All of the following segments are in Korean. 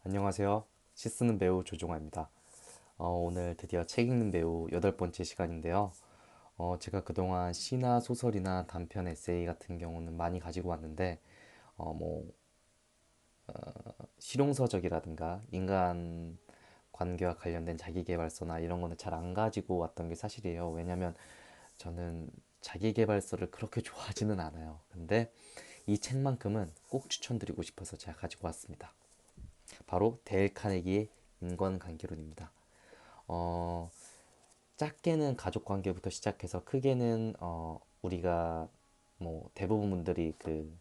안녕하세요. 시 쓰는 배우 조종아입니다. 오늘 드디어 책 읽는 배우 8번째 시간인데요. 제가 그동안 시나 소설이나 단편 에세이 같은 경우는 많이 가지고 왔는데, 뭐, 실용서적이라든가 인간 관계와 관련된 자기계발서나 이런 거는 잘 안 가지고 왔던 게 사실이에요. 왜냐면 저는 자기계발서를 그렇게 좋아하지는 않아요. 근데 이 책만큼은 꼭 추천드리고 싶어서 제가 가지고 왔습니다. 바로 데일 카네기의 인간관계론입니다. 어, 작게는 가족 관계부터 시작해서 크게는 우리가 뭐 대부분 분들이 그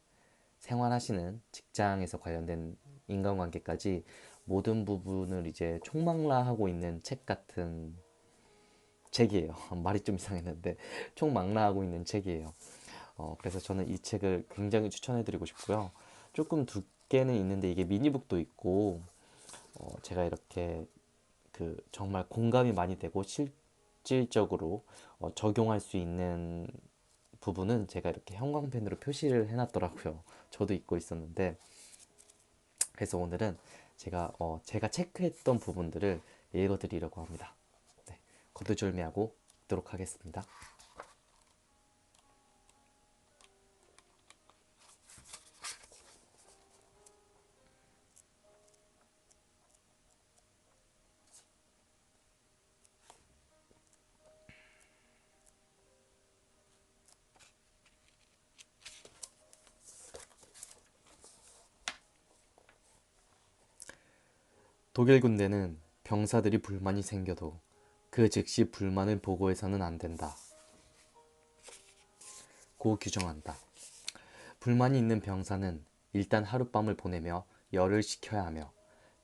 생활하시는 직장에서 관련된 인간관계까지 모든 부분을 이제 총망라하고 있는 책 같은 책이에요. 말이 좀 이상했는데 총망라하고 있는 책이에요. 그래서 저는 이 책을 굉장히 추천해드리고 싶고요. 조금 두께는 있는데 이게 미니북도 있고 제가 이렇게 그 정말 공감이 많이 되고 실질적으로 적용할 수 있는 부분은 제가 이렇게 형광펜으로 표시를 해놨더라고요. 저도 잊고 있었는데 그래서 오늘은 제가 체크했던 부분들을 읽어드리려고 합니다. 네, 거두절미하고 읽도록 하겠습니다. 독일 군대는 병사들이 불만이 생겨도 그 즉시 불만을 보고해서는 안 된다. 고 규정한다. 불만이 있는 병사는 일단 하룻밤을 보내며 열을 식혀야 하며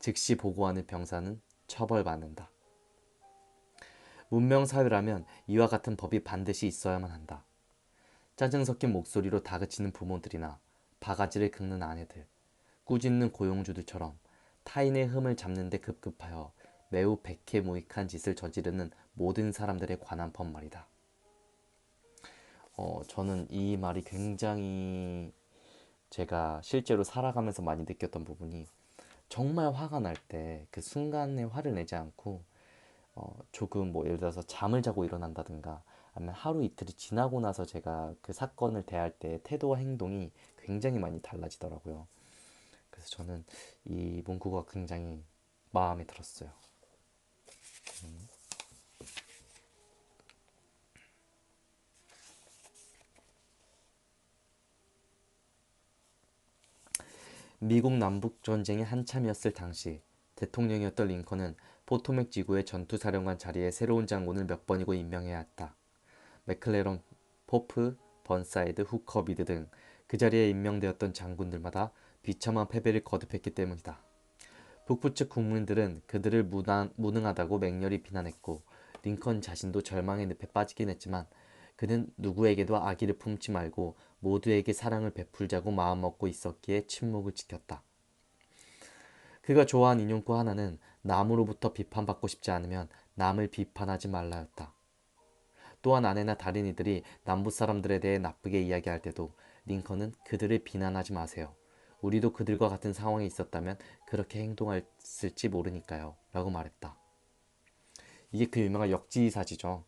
즉시 보고하는 병사는 처벌받는다. 문명사회라면 이와 같은 법이 반드시 있어야만 한다. 짜증 섞인 목소리로 다그치는 부모들이나 바가지를 긁는 아내들, 꾸짖는 고용주들처럼 타인의 흠을 잡는 데 급급하여 매우 백해무익한 짓을 저지르는 모든 사람들에 관한 법 말이다. 저는 이 말이 굉장히 제가 실제로 살아가면서 많이 느꼈던 부분이 정말 화가 날 때 그 순간에 화를 내지 않고 조금 뭐 예를 들어서 잠을 자고 일어난다든가 아니면 하루 이틀이 지나고 나서 제가 그 사건을 대할 때 태도와 행동이 굉장히 많이 달라지더라고요. 그래서 저는 이 문구가 굉장히 마음에 들었어요. 미국 남북전쟁이 한참이었을 당시 대통령이었던 링컨은 포토맥 지구의 전투사령관 자리에 새로운 장군을 몇 번이고 임명해야 했다. 맥클레런, 포프, 번사이드, 후커, 미드 등 그 자리에 임명되었던 장군들마다 비참한 패배를 거듭했기 때문이다. 북부 측 국민들은 그들을 무능하다고 맹렬히 비난했고 링컨 자신도 절망의 늪에 빠지긴 했지만 그는 누구에게도 악의를 품지 말고 모두에게 사랑을 베풀자고 마음먹고 있었기에 침묵을 지켰다. 그가 좋아한 인용구 하나는 남으로부터 비판받고 싶지 않으면 남을 비판하지 말라였다. 또한 아내나 다른 이들이 남부 사람들에 대해 나쁘게 이야기할 때도 링컨은 그들을 비난하지 마세요. 우리도 그들과 같은 상황에 있었다면 그렇게 행동했을지 모르니까요. 라고 말했다. 이게 그 유명한 역지사지죠.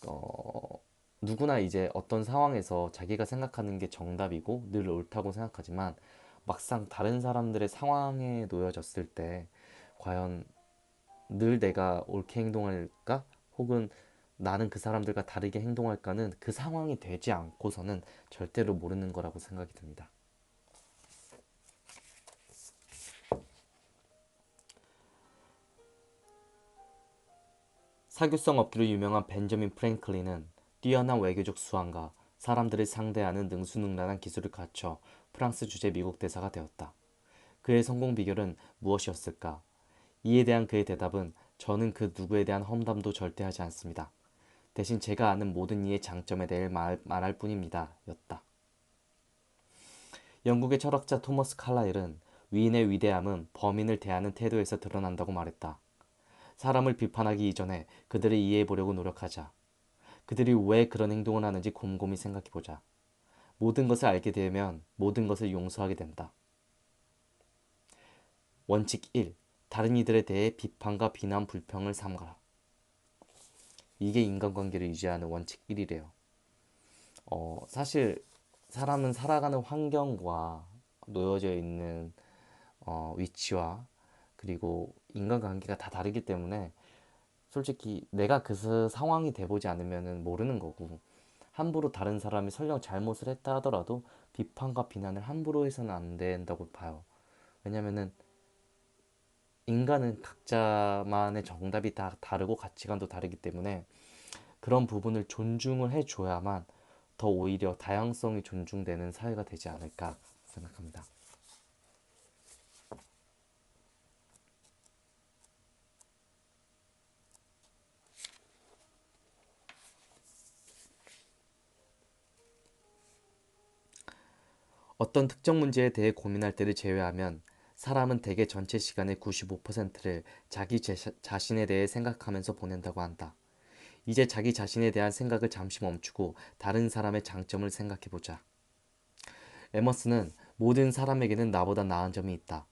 어, 누구나 이제 어떤 상황에서 자기가 생각하는 게 정답이고 늘 옳다고 생각하지만 막상 다른 사람들의 상황에 놓여졌을 때 과연 늘 내가 옳게 행동할까? 혹은 나는 그 사람들과 다르게 행동할까는 그 상황이 되지 않고서는 절대로 모르는 거라고 생각이 듭니다. 사교성 업기로 유명한 벤저민 프랭클린은 뛰어난 외교적 수완과 사람들을 상대하는 능수능란한 기술을 갖춰 프랑스 주재 미국 대사가 되었다. 그의 성공 비결은 무엇이었을까? 이에 대한 그의 대답은 저는 그 누구에 대한 험담도 절대 하지 않습니다. 대신 제가 아는 모든 이의 장점에 대해 말할 뿐입니다. 였다. 영국의 철학자 토머스 칼라일은 위인의 위대함은 범인을 대하는 태도에서 드러난다고 말했다. 사람을 비판하기 이전에 그들을 이해해 보려고 노력하자. 그들이 왜 그런 행동을 하는지 곰곰이 생각해 보자. 모든 것을 알게 되면 모든 것을 용서하게 된다. 원칙 1. 다른 이들에 대해 비판과 비난, 불평을 삼가라. 이게 인간관계를 유지하는 원칙 1이래요. 사실 사람은 살아가는 환경과 놓여져 있는 위치와 그리고 인간관계가 다 다르기 때문에 솔직히 내가 그 상황이 돼보지 않으면 모르는 거고, 함부로 다른 사람이 설령 잘못을 했다 하더라도 비판과 비난을 함부로 해서는 안 된다고 봐요. 왜냐면은 인간은 각자만의 정답이 다 다르고 가치관도 다르기 때문에 그런 부분을 존중을 해줘야만 더 오히려 다양성이 존중되는 사회가 되지 않을까 생각합니다. 어떤 특정 문제에 대해 고민할 때를 제외하면 사람은 대개 전체 시간의 95%를 자기 자신에 대해 생각하면서 보낸다고 한다. 이제 자기 자신에 대한 생각을 잠시 멈추고 다른 사람의 장점을 생각해보자. 에머스는 모든 사람에게는 나보다 나은 점이 있다.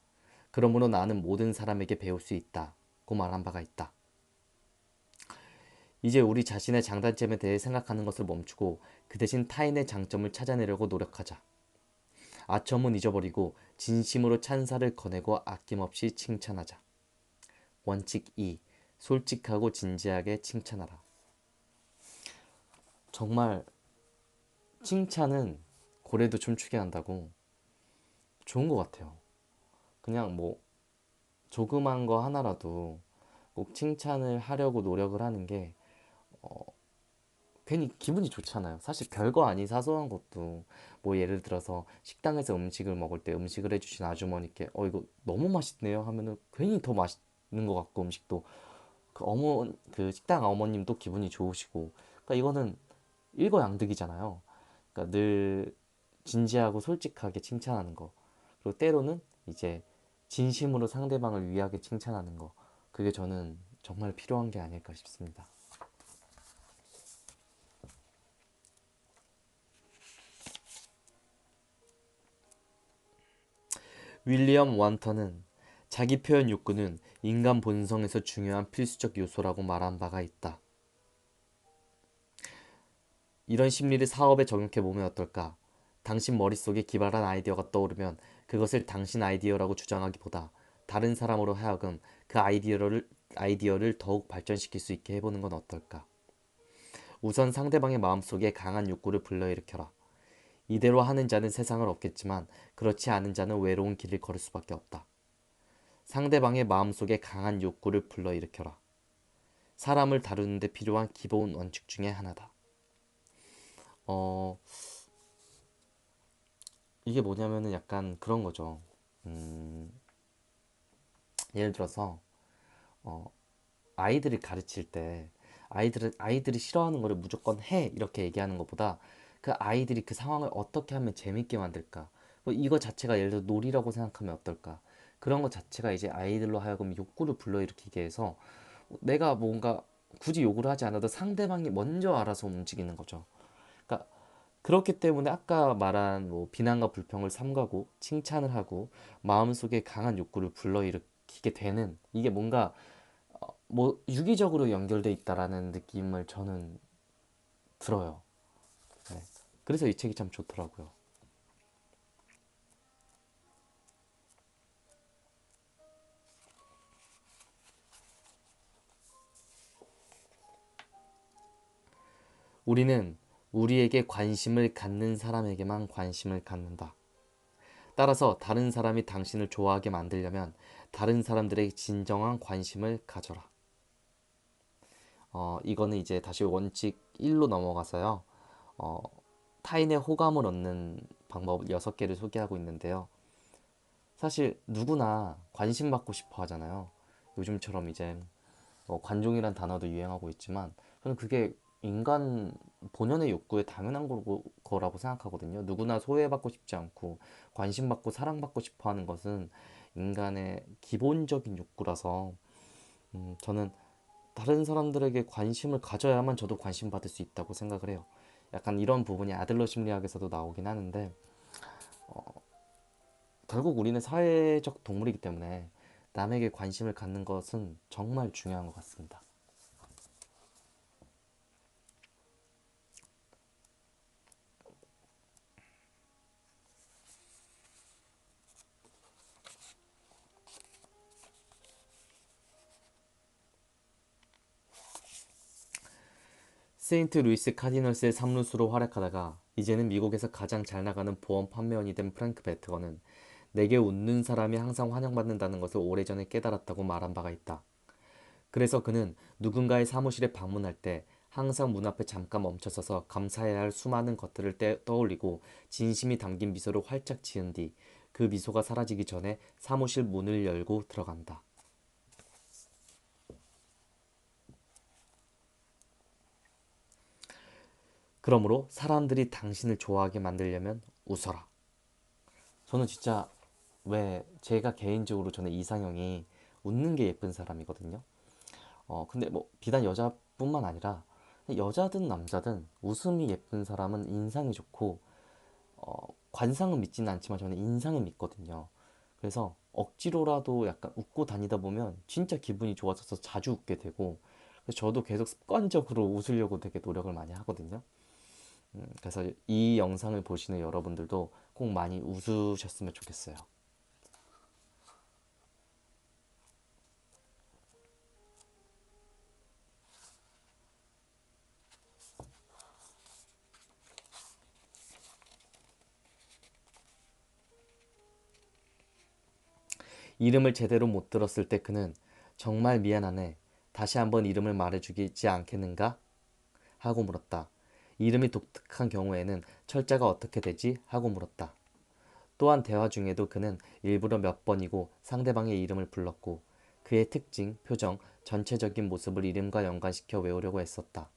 그러므로 나는 모든 사람에게 배울 수 있다. 고 말한 바가 있다. 이제 우리 자신의 장단점에 대해 생각하는 것을 멈추고 그 대신 타인의 장점을 찾아내려고 노력하자. 아첨은 잊어버리고 진심으로 찬사를 거내고 아낌없이 칭찬하자. 원칙 2. 솔직하고 진지하게 칭찬하라. 정말 칭찬은 고래도 춤추게 한다고 좋은 것 같아요. 그냥 뭐 조그만 거 하나라도 꼭 칭찬을 하려고 노력을 하는 게 괜히 기분이 좋잖아요. 사실 별거 아닌 사소한 것도 뭐 예를 들어서 식당에서 음식을 먹을 때 음식을 해주신 아주머니께 이거 너무 맛있네요 하면은 괜히 더 맛있는 것 같고, 음식도 그 식당 어머님도 기분이 좋으시고, 그러니까 이거는 일거양득이잖아요. 그러니까 늘 진지하고 솔직하게 칭찬하는 거, 그리고 때로는 이제 진심으로 상대방을 위하게 칭찬하는 거, 그게 저는 정말 필요한 게 아닐까 싶습니다. 윌리엄 완터는 자기 표현 욕구는 인간 본성에서 중요한 필수적 요소라고 말한 바가 있다. 이런 심리를 사업에 적용해보면 어떨까? 당신 머릿속에 기발한 아이디어가 떠오르면 그것을 당신 아이디어라고 주장하기보다 다른 사람으로 하여금 그 아이디어를 더욱 발전시킬 수 있게 해보는 건 어떨까? 우선 상대방의 마음속에 강한 욕구를 불러일으켜라. 이대로 하는 자는 세상을 얻겠지만 그렇지 않은 자는 외로운 길을 걸을 수밖에 없다. 상대방의 마음속에 강한 욕구를 불러일으켜라. 사람을 다루는 데 필요한 기본 원칙 중에 하나다. 어, 이게 뭐냐면은 약간 그런 거죠. 음, 예를 들어서 어, 아이들을 가르칠 때 아이들이 싫어하는 거를 무조건 해 이렇게 얘기하는 것보다 그 아이들이 그 상황을 어떻게 하면 재밌게 만들까, 뭐 이거 자체가 예를 들어 놀이라고 생각하면 어떨까, 그런 것 자체가 이제 아이들로 하여금 욕구를 불러일으키게 해서 내가 뭔가 굳이 요구를 하지 않아도 상대방이 먼저 알아서 움직이는 거죠. 그러니까 그렇기 때문에 아까 말한 뭐 비난과 불평을 삼가고 칭찬을 하고 마음속에 강한 욕구를 불러일으키게 되는, 이게 뭔가 뭐 유기적으로 연결돼 있다라는 느낌을 저는 들어요. 네. 그래서 이 책이 참 좋더라고요. 우리는 우리에게 관심을 갖는 사람에게만 관심을 갖는다. 따라서 다른 사람이 당신을 좋아하게 만들려면 다른 사람들에게 진정한 관심을 가져라. 이거는 이제 다시 원칙 1로 넘어가서요. 어, 타인의 호감을 얻는 방법 6개를 소개하고 있는데요. 사실 누구나 관심 받고 싶어 하잖아요. 요즘처럼 이제 관종이란 단어도 유행하고 있지만 저는 그게 인간 본연의 욕구에 당연한 거라고 생각하거든요. 누구나 소외받고 싶지 않고 관심받고 사랑받고 싶어 하는 것은 인간의 기본적인 욕구라서 저는 다른 사람들에게 관심을 가져야만 저도 관심 받을 수 있다고 생각을 해요. 약간 이런 부분이 아들러 심리학에서도 나오긴 하는데 결국 우리는 사회적 동물이기 때문에 남에게 관심을 갖는 것은 정말 중요한 것 같습니다. 세인트 루이스 카디널스의 사무수로 활약하다가 이제는 미국에서 가장 잘 나가는 보험 판매원이 된 프랭크 베트거는 내게 웃는 사람이 항상 환영받는다는 것을 오래전에 깨달았다고 말한 바가 있다. 그래서 그는 누군가의 사무실에 방문할 때 항상 문 앞에 잠깐 멈춰서서 감사해야 할 수많은 것들을 떠올리고 진심이 담긴 미소를 활짝 지은 뒤 그 미소가 사라지기 전에 사무실 문을 열고 들어간다. 그러므로 사람들이 당신을 좋아하게 만들려면 웃어라. 저는 진짜 왜 제가 개인적으로 저는 이상형이 웃는 게 예쁜 사람이거든요. 근데 뭐 비단 여자뿐만 아니라 여자든 남자든 웃음이 예쁜 사람은 인상이 좋고 관상은 믿지는 않지만 저는 인상을 믿거든요. 그래서 억지로라도 약간 웃고 다니다 보면 진짜 기분이 좋아져서 자주 웃게 되고 그래서 저도 계속 습관적으로 웃으려고 되게 노력을 많이 하거든요. 그래서 이 영상을 보시는 여러분들도 꼭 많이 웃으셨으면 좋겠어요. 이름을 제대로 못 들었을 때 그는 정말 미안하네. 다시 한번 이름을 말해주지 않겠는가? 하고 물었다. 이름이 독특한 경우에는 철자가 어떻게 되지? 하고 물었다. 또한 대화 중에도 그는 일부러 몇 번이고 상대방의 이름을 불렀고 그의 특징, 표정, 전체적인 모습을 이름과 연관시켜 외우려고 했었다.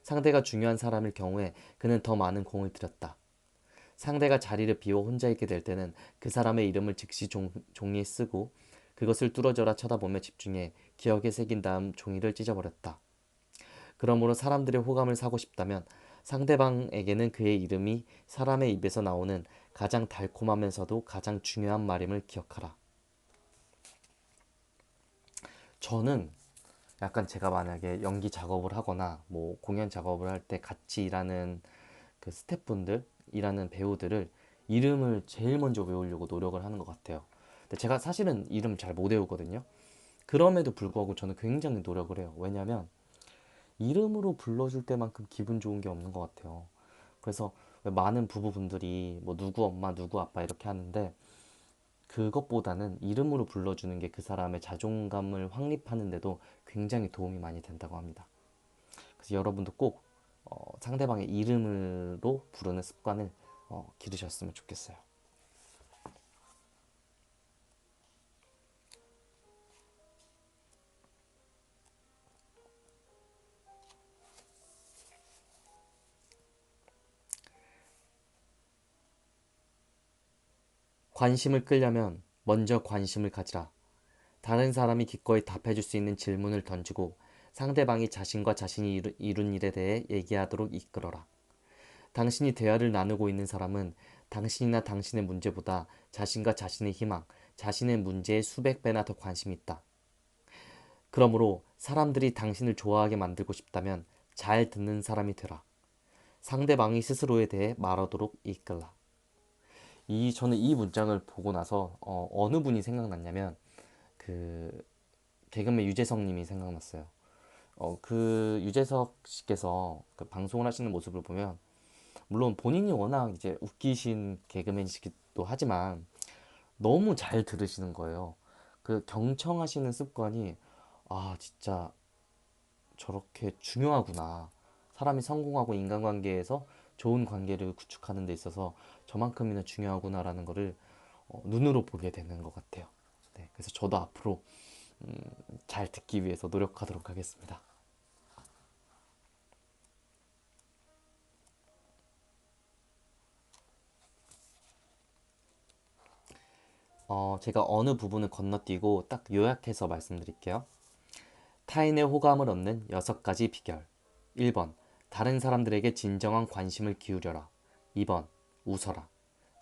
상대가 중요한 사람일 경우에 그는 더 많은 공을 들였다. 상대가 자리를 비워 혼자 있게 될 때는 그 사람의 이름을 즉시 종이에 쓰고 그것을 뚫어져라 쳐다보며 집중해 기억에 새긴 다음 종이를 찢어버렸다. 그러므로 사람들의 호감을 사고 싶다면 상대방에게는 그의 이름이 사람의 입에서 나오는 가장 달콤하면서도 가장 중요한 말임을 기억하라. 저는 약간 제가 만약에 연기 작업을 하거나 뭐 공연 작업을 할 때 같이 일하는 그 스태프분들, 일하는 배우들을 이름을 제일 먼저 외우려고 노력을 하는 것 같아요. 근데 제가 사실은 이름 잘 못 외우거든요. 그럼에도 불구하고 저는 굉장히 노력을 해요. 왜냐면 이름으로 불러줄 때만큼 기분 좋은 게 없는 것 같아요. 그래서 많은 부부분들이 뭐 누구 엄마, 누구 아빠 이렇게 하는데 그것보다는 이름으로 불러주는 게 그 사람의 자존감을 확립하는데도 굉장히 도움이 많이 된다고 합니다. 그래서 여러분도 꼭 상대방의 이름으로 부르는 습관을 기르셨으면 좋겠어요. 관심을 끌려면 먼저 관심을 가지라. 다른 사람이 기꺼이 답해줄 수 있는 질문을 던지고 상대방이 자신과 자신이 이룬 일에 대해 얘기하도록 이끌어라. 당신이 대화를 나누고 있는 사람은 당신이나 당신의 문제보다 자신과 자신의 희망, 자신의 문제에 수백 배나 더 관심이 있다. 그러므로 사람들이 당신을 좋아하게 만들고 싶다면 잘 듣는 사람이 되라. 상대방이 스스로에 대해 말하도록 이끌라. 저는 이 문장을 보고 나서 어느 분이 생각났냐면 그 개그맨 유재석 님이 생각났어요. 그 유재석 씨께서 그 방송을 하시는 모습을 보면 물론 본인이 워낙 이제 웃기신 개그맨이시기도 하지만 너무 잘 들으시는 거예요. 그 경청하시는 습관이 진짜 저렇게 중요하구나. 사람이 성공하고 인간관계에서 좋은 관계를 구축하는 데 있어서 저만큼이나 중요하구나라는 거를 눈으로 보게 되는 것 같아요. 네, 그래서 저도 앞으로 잘 듣기 위해서 노력하도록 하겠습니다. 제가 어느 부분을 건너뛰고 딱 요약해서 말씀드릴게요. 타인의 호감을 얻는 6가지 비결. 1번. 다른 사람들에게 진정한 관심을 기울여라. 2번. 웃어라.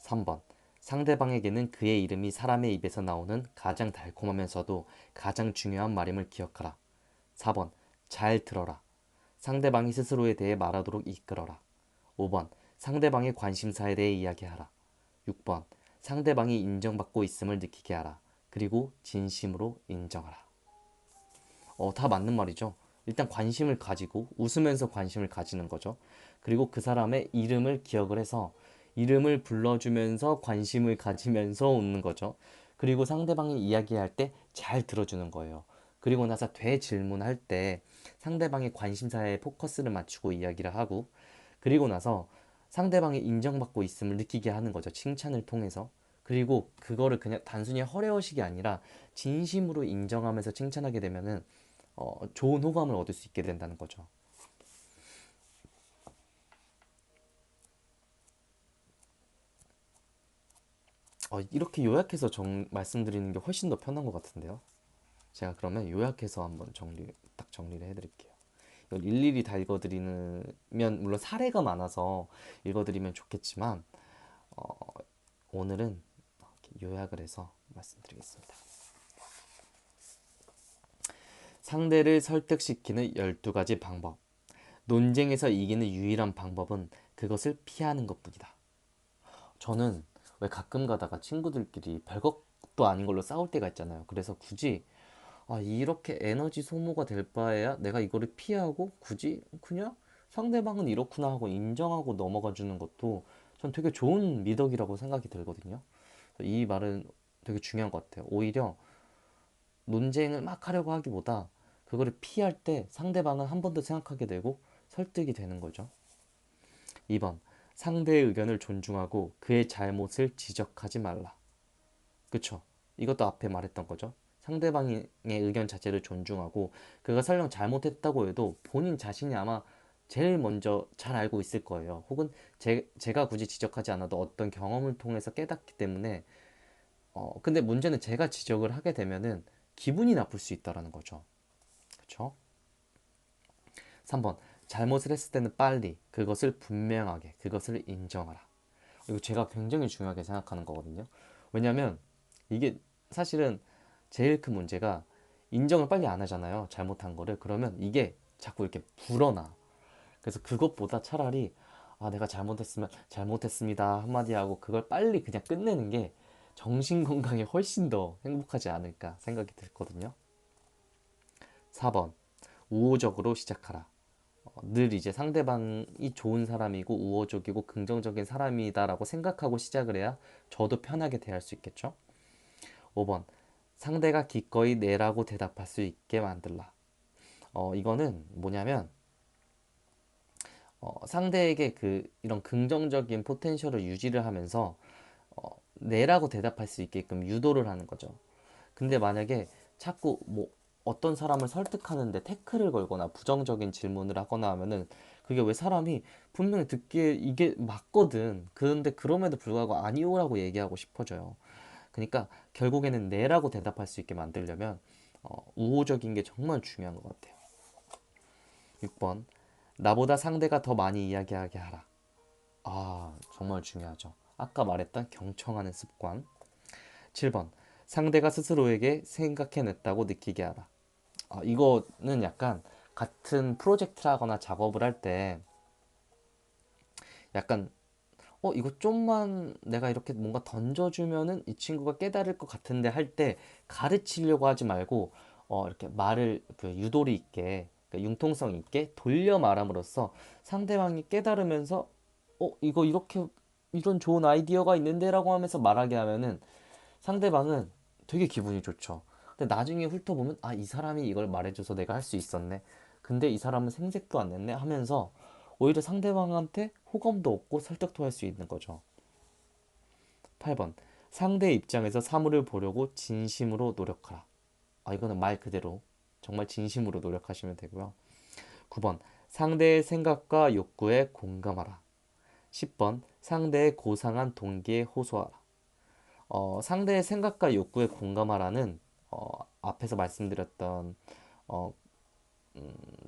3번. 상대방에게는 그의 이름이 사람의 입에서 나오는 가장 달콤하면서도 가장 중요한 말임을 기억하라. 4번. 잘 들어라. 상대방이 스스로에 대해 말하도록 이끌어라. 5번. 상대방의 관심사에 대해 이야기하라. 6번. 상대방이 인정받고 있음을 느끼게 하라. 그리고 진심으로 인정하라. 다 맞는 말이죠. 일단 관심을 가지고 웃으면서 관심을 가지는 거죠. 그리고 그 사람의 이름을 기억을 해서 이름을 불러주면서 관심을 가지면서 웃는 거죠. 그리고 상대방이 이야기할 때 잘 들어주는 거예요. 그리고 나서 되질문할 때 상대방의 관심사에 포커스를 맞추고 이야기를 하고, 그리고 나서 상대방이 인정받고 있음을 느끼게 하는 거죠. 칭찬을 통해서. 그리고 그거를 그냥 단순히 허례허식이 아니라 진심으로 인정하면서 칭찬하게 되면은 좋은 호감을 얻을 수 있게 된다는 거죠. 이렇게 요약해서 말씀드리는 게 훨씬 더 편한 것 같은데요. 제가 그러면 요약해서 한번 딱 정리를 해드릴게요. 이걸 일일이 다 읽어드리면 물론 사례가 많아서 읽어드리면 좋겠지만 오늘은 이렇게 요약을 해서 말씀드리겠습니다. 상대를 설득시키는 12가지 방법. 논쟁에서 이기는 유일한 방법은 그것을 피하는 것뿐이다. 저는 왜 가끔 가다가 친구들끼리 별것도 아닌 걸로 싸울 때가 있잖아요. 그래서 굳이 이렇게 에너지 소모가 될 바에야 내가 이거를 피하고 굳이 그냥 상대방은 이렇구나 하고 인정하고 넘어가 주는 것도 전 되게 좋은 미덕이라고 생각이 들거든요. 이 말은 되게 중요한 것 같아요. 오히려 논쟁을 막 하려고 하기보다 그거를 피할 때 상대방은 한 번 더 생각하게 되고 설득이 되는 거죠. 2번. 상대의 의견을 존중하고 그의 잘못을 지적하지 말라. 그쵸? 이것도 앞에 말했던 거죠. 상대방의 의견 자체를 존중하고 그가 설령 잘못했다고 해도 본인 자신이 아마 제일 먼저 잘 알고 있을 거예요. 혹은 제가 굳이 지적하지 않아도 어떤 경험을 통해서 깨닫기 때문에 근데 문제는 제가 지적을 하게 되면은 기분이 나쁠 수 있다라는 거죠. 그쵸? 3번. 잘못을 했을 때는 빨리 그것을 분명하게 그것을 인정하라. 이거 제가 굉장히 중요하게 생각하는 거거든요. 왜냐면 이게 사실은 제일 큰 문제가 인정을 빨리 안 하잖아요. 잘못한 거를. 그러면 이게 자꾸 이렇게 불어나. 그래서 그것보다 차라리 내가 잘못했으면 잘못했습니다 한마디 하고 그걸 빨리 그냥 끝내는 게 정신 건강에 훨씬 더 행복하지 않을까 생각이 들거든요. 4번. 우호적으로 시작하라. 늘 이제 상대방이 좋은 사람이고 우호적이고 긍정적인 사람이다라고 생각하고 시작을 해야 저도 편하게 대할 수 있겠죠. 5번. 상대가 기꺼이 네라고 대답할 수 있게 만들라. 이거는 뭐냐면 상대에게 이런 긍정적인 포텐셜을 유지를 하면서 네라고 대답할 수 있게끔 유도를 하는 거죠. 근데 만약에 자꾸 뭐 어떤 사람을 설득하는데 태클을 걸거나 부정적인 질문을 하거나 하면은 그게 왜 사람이 분명히 듣기에 이게 맞거든. 그런데 그럼에도 불구하고 아니오라고 얘기하고 싶어져요. 그러니까 결국에는 네라고 대답할 수 있게 만들려면 우호적인 게 정말 중요한 것 같아요. 6번. 나보다 상대가 더 많이 이야기하게 하라. 정말 중요하죠. 아까 말했던 경청하는 습관. 7번. 상대가 스스로에게 생각해냈다고 느끼게 하라. 이거는 약간 같은 프로젝트를 하거나 작업을 할 때 약간 이거 좀만 내가 이렇게 뭔가 던져주면은 이 친구가 깨달을 것 같은데 할 때 가르치려고 하지 말고 이렇게 말을 유도리 있게 그러니까 융통성 있게 돌려 말함으로써 상대방이 깨달으면서 이거 이렇게 이런 좋은 아이디어가 있는데라고 하면서 말하게 하면은 상대방은 되게 기분이 좋죠. 근데 나중에 훑어보면 이 사람이 이걸 말해줘서 내가 할 수 있었네. 근데 이 사람은 생색도 안 냈네 하면서 오히려 상대방한테 호감도 얻고 설득도 할 수 있는 거죠. 8번. 상대의 입장에서 사물을 보려고 진심으로 노력하라. 이거는 말 그대로 정말 진심으로 노력하시면 되고요. 9번. 상대의 생각과 욕구에 공감하라. 10번. 상대의 고상한 동기에 호소하라. 상대의 생각과 욕구에 공감하라는 앞에서 말씀드렸던 어,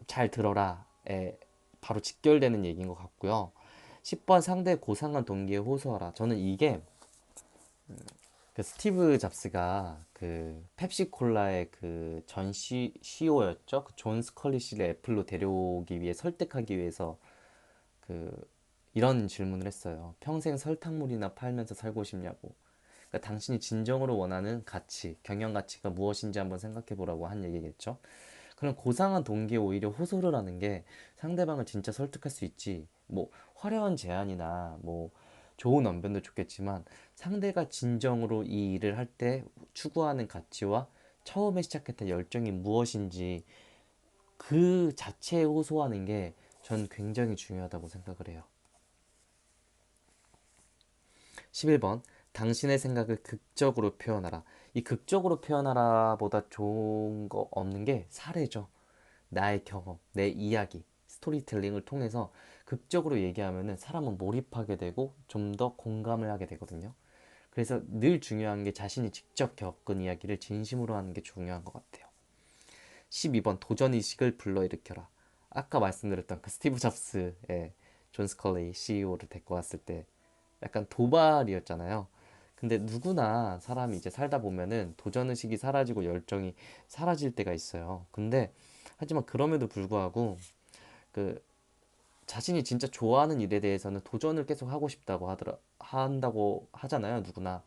잘 들어라에 바로 직결되는 얘기인 것 같고요. 10번 상대의 고상한 동기에 호소하라. 저는 이게 그 스티브 잡스가 그 펩시콜라의 그 전 CEO였죠. 그 존 스컬리시를 애플로 데려오기 위해 설득하기 위해서 그 이런 질문을 했어요. 평생 설탕물이나 팔면서 살고 싶냐고. 그러니까 당신이 진정으로 원하는 가치, 경영 가치가 무엇인지 한번 생각해 보라고 한 얘기겠죠. 그런 고상한 동기에 오히려 호소를 하는 게 상대방을 진짜 설득할 수 있지. 뭐 화려한 제안이나 뭐 좋은 언변도 좋겠지만 상대가 진정으로 이 일을 할 때 추구하는 가치와 처음에 시작했던 열정이 무엇인지 그 자체에 호소하는 게 전 굉장히 중요하다고 생각을 해요. 11번 당신의 생각을 극적으로 표현하라. 이 극적으로 표현하라 보다 좋은 거 없는 게 사례죠. 나의 경험, 내 이야기, 스토리텔링을 통해서 극적으로 얘기하면은 사람은 몰입하게 되고 좀 더 공감을 하게 되거든요. 그래서 늘 중요한 게 자신이 직접 겪은 이야기를 진심으로 하는 게 중요한 것 같아요. 12번 도전의식을 불러일으켜라. 아까 말씀드렸던 그 스티브 잡스의 존 스컬리 CEO를 데리고 왔을 때 약간 도발이었잖아요. 근데 누구나 사람이 이제 살다 보면은 도전의식이 사라지고 열정이 사라질 때가 있어요. 근데 하지만 그럼에도 불구하고 그 자신이 진짜 좋아하는 일에 대해서는 도전을 계속 하고 싶다고 한다고 하잖아요, 누구나.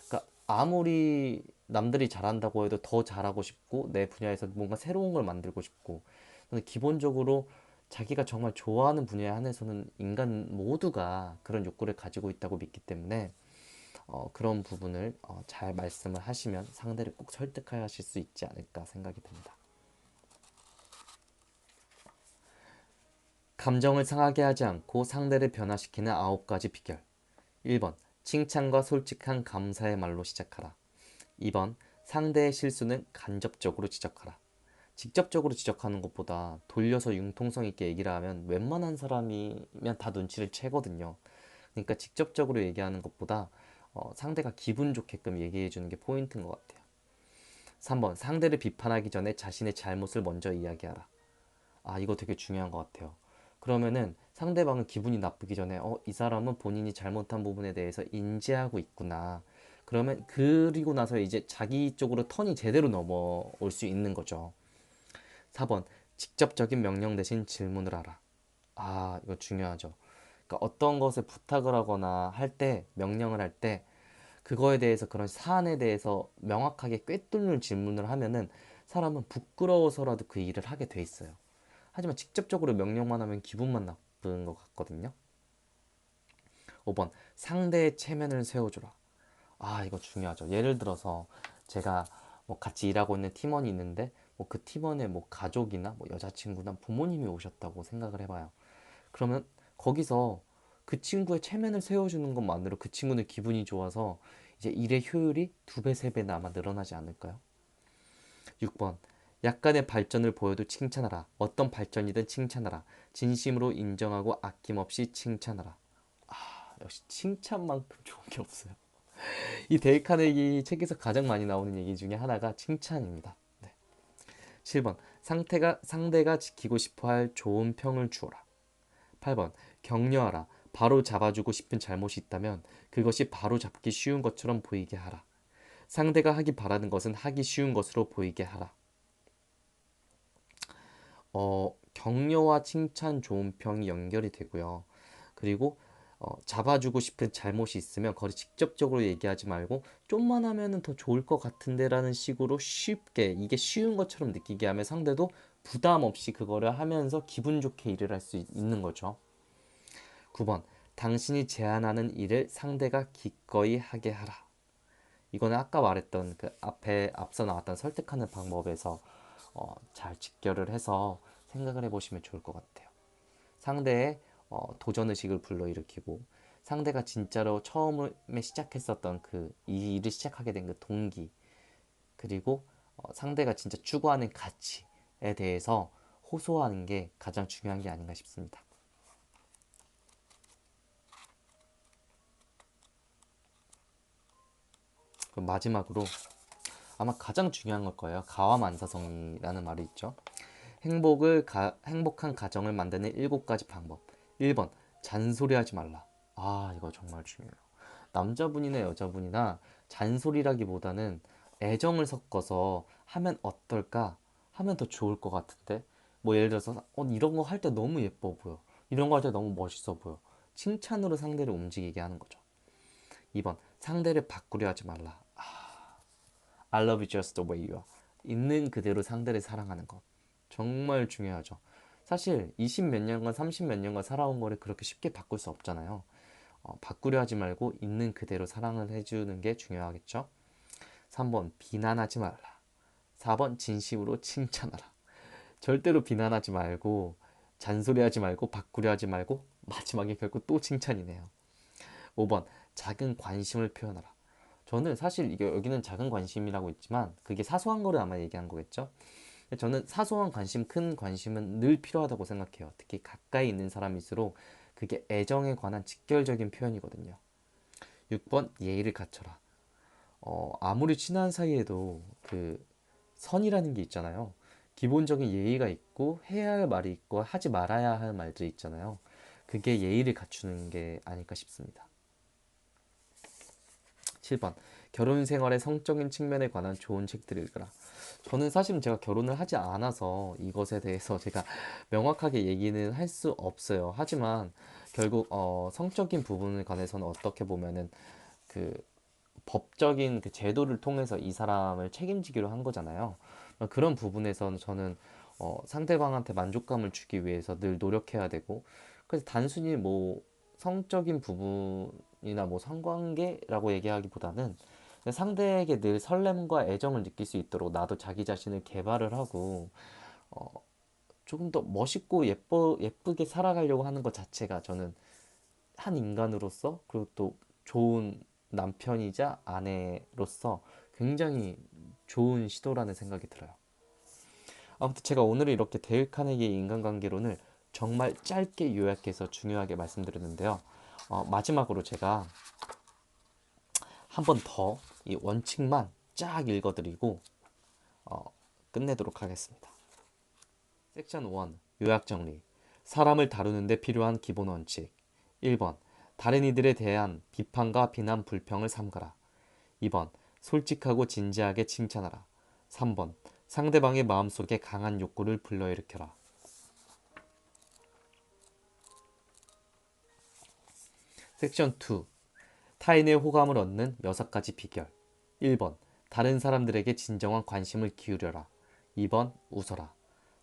그러니까 아무리 남들이 잘한다고 해도 더 잘하고 싶고 내 분야에서 뭔가 새로운 걸 만들고 싶고. 근데 기본적으로 자기가 정말 좋아하는 분야에 한해서는 인간 모두가 그런 욕구를 가지고 있다고 믿기 때문에 그런 부분을 잘 말씀을 하시면 상대를 꼭 설득하실 수 있지 않을까 생각이 듭니다. 감정을 상하게 하지 않고 상대를 변화시키는 9가지 비결. 1번. 칭찬과 솔직한 감사의 말로 시작하라. 2번. 상대의 실수는 간접적으로 지적하라. 직접적으로 지적하는 것보다 돌려서 융통성 있게 얘기를 하면 웬만한 사람이면 다 눈치를 채거든요. 그러니까 직접적으로 얘기하는 것보다 상대가 기분 좋게끔 얘기해 주는 게 포인트인 것 같아요. 3번. 상대를 비판하기 전에 자신의 잘못을 먼저 이야기하라. 아, 이거 되게 중요한 것 같아요. 그러면은 상대방은 기분이 나쁘기 전에 이 사람은 본인이 잘못한 부분에 대해서 인지하고 있구나. 그러면 그리고 나서 이제 자기 쪽으로 턴이 제대로 넘어올 수 있는 거죠. 4번. 직접적인 명령 대신 질문을 하라. 아, 이거 중요하죠. 그러니까 어떤 것을 부탁을 하거나 할 때, 명령을 할 때, 그거에 대해서 그런 사안에 대해서 명확하게 꿰뚫는 질문을 하면은 사람은 부끄러워서라도 그 일을 하게 돼 있어요. 하지만 직접적으로 명령만 하면 기분만 나쁜 것 같거든요. 5번. 상대의 체면을 세워주라. 아, 이거 중요하죠. 예를 들어서 제가 뭐 같이 일하고 있는 팀원이 있는데 뭐 그 팀원의 뭐 가족이나 뭐 여자친구나 부모님이 오셨다고 생각을 해봐요. 그러면 거기서 그 친구의 체면을 세워주는 것만으로 그 친구는 기분이 좋아서 이제 일의 효율이 2배, 3배나 아마 늘어나지 않을까요? 6번. 약간의 발전을 보여도 칭찬하라. 어떤 발전이든 칭찬하라. 진심으로 인정하고 아낌없이 칭찬하라. 역시 칭찬만큼 좋은 게 없어요. 이 데일 카네기 책에서 가장 많이 나오는 얘기 중에 하나가 칭찬입니다. 네. 7번. 상대가 지키고 싶어 할 좋은 평을 주어라. 8번. 격려하라. 바로 잡아주고 싶은 잘못이 있다면 그것이 바로 잡기 쉬운 것처럼 보이게 하라. 상대가 하기 바라는 것은 하기 쉬운 것으로 보이게 하라. 격려와 칭찬, 좋은 평이 연결이 되고요. 그리고 잡아주고 싶은 잘못이 있으면 그걸 직접적으로 얘기하지 말고 좀만 하면은 더 좋을 것 같은데라는 식으로 쉽게 이게 쉬운 것처럼 느끼게 하면 상대도 부담 없이 그거를 하면서 기분 좋게 일을 할 수 있는 거죠. 9번. 당신이 제안하는 일을 상대가 기꺼이 하게 하라. 이거는 아까 말했던 그 앞서 나왔던 설득하는 방법에서 잘 직결을 해서 생각을 해보시면 좋을 것 같아요. 상대의 도전의식을 불러일으키고 상대가 진짜로 처음에 시작했었던 그 이 일을 시작하게 된 그 동기 그리고 상대가 진짜 추구하는 가치에 대해서 호소하는 게 가장 중요한 게 아닌가 싶습니다. 그럼 마지막으로 아마 가장 중요한 걸 거예요. 가와만사성이라는 말이 있죠. 행복한 가정을 만드는 7가지 방법. 1번, 잔소리하지 말라. 아, 이거 정말 중요해요. 남자분이나 여자분이나 잔소리라기보다는 애정을 섞어서 하면 어떨까? 하면 더 좋을 것 같은데? 뭐 예를 들어서 이런 거 할 때 너무 예뻐 보여. 이런 거 할 때 너무 멋있어 보여. 칭찬으로 상대를 움직이게 하는 거죠. 2번, 상대를 바꾸려 하지 말라. I love you just the way you are. 있는 그대로 상대를 사랑하는 것. 정말 중요하죠. 사실 20 몇 년간 30 몇 년간 살아온 거를 그렇게 쉽게 바꿀 수 없잖아요. 바꾸려 하지 말고 있는 그대로 사랑을 해주는 게 중요하겠죠. 3번 비난하지 말라. 4번 진심으로 칭찬하라. 절대로 비난하지 말고 잔소리하지 말고 바꾸려 하지 말고 마지막에 결국 또 칭찬이네요. 5번 작은 관심을 표현하라. 저는 사실 이게 여기는 작은 관심이라고 있지만 그게 사소한 거를 아마 얘기한 거겠죠. 저는 사소한 관심, 큰 관심은 늘 필요하다고 생각해요. 특히 가까이 있는 사람일수록 그게 애정에 관한 직결적인 표현이거든요. 6번 예의를 갖춰라. 아무리 친한 사이에도 그 선이라는 게 있잖아요. 기본적인 예의가 있고 해야 할 말이 있고 하지 말아야 할 말들이 있잖아요. 그게 예의를 갖추는 게 아닐까 싶습니다. 7번 결혼 생활의 성적인 측면에 관한 좋은 책들을 읽으라. 저는 사실 제가 결혼을 하지 않아서 이것에 대해서 제가 명확하게 얘기는 할 수 없어요. 하지만 결국 성적인 부분에 관해서는 어떻게 보면은 그 법적인 그 제도를 통해서 이 사람을 책임지기로 한 거잖아요. 그런 부분에서는 저는 상대방한테 만족감을 주기 위해서 늘 노력해야 되고, 그래서 단순히 뭐 성적인 부분이나 뭐 성관계라고 얘기하기보다는 상대에게 늘 설렘과 애정을 느낄 수 있도록 나도 자기 자신을 개발을 하고 어, 조금 더 멋있고 예쁘게 살아가려고 하는 것 자체가 저는 한 인간으로서 그리고 또 좋은 남편이자 아내로서 굉장히 좋은 시도라는 생각이 들어요. 아무튼 제가 오늘 이렇게 데일 카네기의 인간관계론을 정말 짧게 요약해서 중요하게 말씀드렸는데요. 마지막으로 제가 한 번 더 이 원칙만 쫙 읽어드리고 끝내도록 하겠습니다. 섹션 1 요약 정리. 사람을 다루는데 필요한 기본 원칙. 1번 다른 이들에 대한 비판과 비난 불평을 삼가라. 2번 솔직하고 진지하게 칭찬하라. 3번 상대방의 마음속에 강한 욕구를 불러일으켜라. 섹션 2 타인의 호감을 얻는 6가지 비결. 1번 다른 사람들에게 진정한 관심을 기울여라. 2번 웃어라.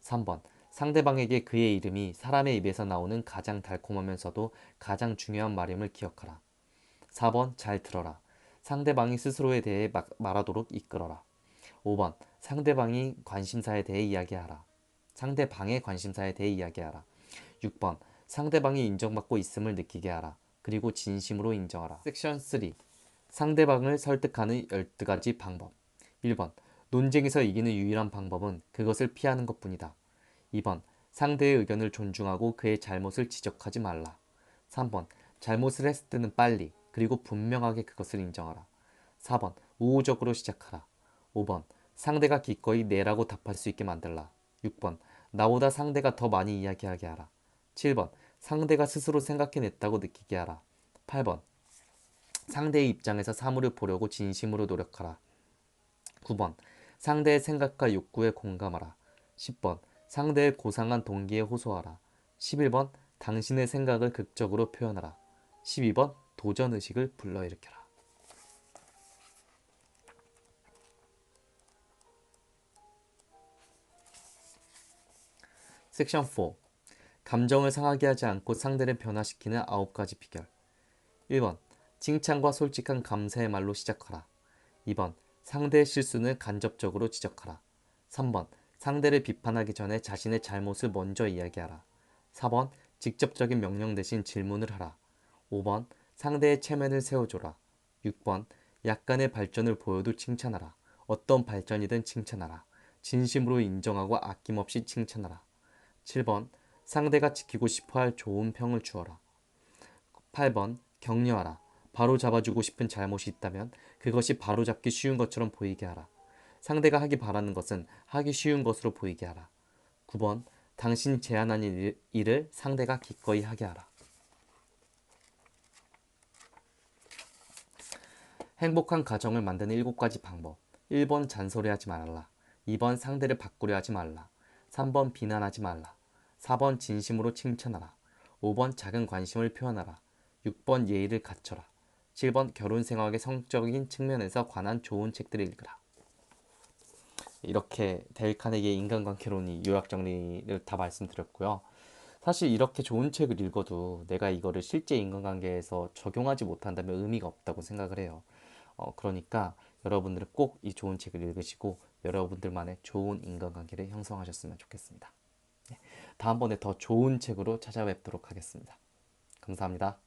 3번 상대방에게 그의 이름이 사람의 입에서 나오는 가장 달콤하면서도 가장 중요한 말임을 기억하라. 4번 잘 들어라. 상대방이 스스로에 대해 말하도록 이끌어라. 5번 상대방이 관심사에 대해 이야기하라. 상대방의 관심사에 대해 이야기하라. 6번 상대방이 인정받고 있음을 느끼게 하라. 그리고 진심으로 인정하라. 섹션 3 상대방을 설득하는 12가지 방법. 1번 논쟁에서 이기는 유일한 방법은 그것을 피하는 것뿐이다. 2번 상대의 의견을 존중하고 그의 잘못을 지적하지 말라. 3번 잘못을 했을 때는 빨리 그리고 분명하게 그것을 인정하라. 4번 우호적으로 시작하라. 5번 상대가 기꺼이 네라고 답할 수 있게 만들라. 6번 나보다 상대가 더 많이 이야기하게 하라. 7번 상대가 스스로 생각해냈다고 느끼게 하라. 8번 상대의 입장에서 사물을 보려고 진심으로 노력하라. 9번 상대의 생각과 욕구에 공감하라. 10번 상대의 고상한 동기에 호소하라. 11번 당신의 생각을 극적으로 표현하라. 12번 도전의식을 불러일으켜라. 섹션 4 감정을 상하게 하지 않고 상대를 변화시키는 9가지 비결. 1번 칭찬과 솔직한 감사의 말로 시작하라. 2번 상대의 실수는 간접적으로 지적하라. 3번 상대를 비판하기 전에 자신의 잘못을 먼저 이야기하라. 4번 직접적인 명령 대신 질문을 하라. 5번 상대의 체면을 세워줘라. 6번 약간의 발전을 보여도 칭찬하라. 어떤 발전이든 칭찬하라. 진심으로 인정하고 아낌없이 칭찬하라. 7번 상대가 지키고 싶어할 좋은 평을 주어라. 8번 격려하라. 바로 잡아주고 싶은 잘못이 있다면 그것이 바로 잡기 쉬운 것처럼 보이게 하라. 상대가 하기 바라는 것은 하기 쉬운 것으로 보이게 하라. 9번 당신이 제안한 일을 상대가 기꺼이 하게 하라. 행복한 가정을 만드는 7가지 방법. 1번 잔소리하지 말라. 2번 상대를 바꾸려 하지 말라. 3번 비난하지 말라. 4번 진심으로 칭찬하라. 5번 작은 관심을 표현하라. 6번 예의를 갖춰라. 7번 결혼 생활의 성적인 측면에서 관한 좋은 책들을 읽으라. 이렇게 데일 카네기의 인간관계론이 요약 정리를 다 말씀드렸고요. 사실 이렇게 좋은 책을 읽어도 내가 이거를 실제 인간관계에서 적용하지 못한다면 의미가 없다고 생각을 해요. 그러니까 여러분들은 꼭 이 좋은 책을 읽으시고 여러분들만의 좋은 인간관계를 형성하셨으면 좋겠습니다. 다음번에 더 좋은 책으로 찾아뵙도록 하겠습니다. 감사합니다.